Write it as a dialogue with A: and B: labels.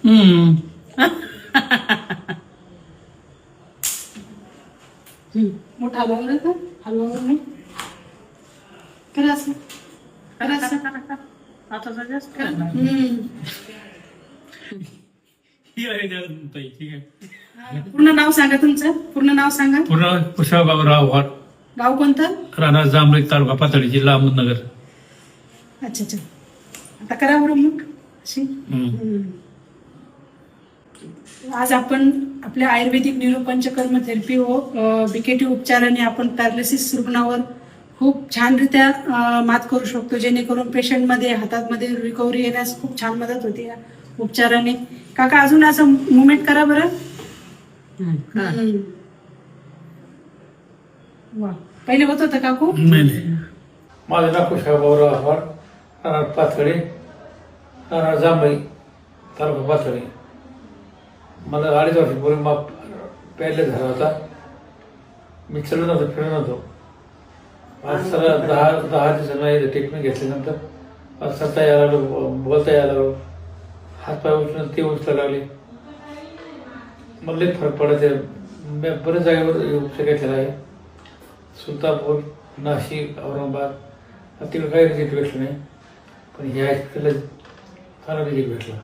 A: हम्म.
B: मोठा हलवून का हलवून करा असं करा असं
A: आता जास्त
B: करा.
A: ठीक आहे.
B: पूर्ण नाव सांगा तुमचं पूर्ण नाव सांगा.
A: पूर्ण कुशाबाबराव वाट,
B: गाव कोणतं?
A: राणा जांभळी, तालुका पाथर्डी, जिल्हा अहमदनगर.
B: अच्छा अच्छा. आता करा बरं मग अशी. आज आपण आपल्या आयुर्वेदिक न्यूरोपंचकर्म थेरपी व बीकेटी उपचाराने आपण पॅरालिसिस रुग्णावर खूप छानरित्या मात करू शकतो, जेणेकरून पेशंटमध्ये हातामध्ये रिकव्हरी येण्यास खूप छान मदत होते या उपचाराने. काका अजून असं मुवमेंट करा बरं. वा, पहिले होत होतं काकू?
A: नाही. माझं नाव कुशाबाबराव वाट, राणा पाथर्डी, राणा जांभळी, तालुका पाथर्डी. मला 2.5 वर्षापूर्वी माप प्यायला झाला होता. मी चढत नव्हतो, फिरत नव्हतो. आज सगळा 10 दिवसांना ट्रीटमेंट घेतल्यानंतर आज चालता यायला लागलो, बोलता यायला लागलो, हातपाय उचलून ते उचलायला लागले. मला लई फरक पडत आहे. मी बऱ्याच जागेवर उपचार घेतलेला आहे. सुलतानपूर, नाशिक, औरंगाबाद तिकडे काही रिझल्ट भेटलं नाही, पण ह्या हॉस्पिटलला फार रिझल्ट भेटला.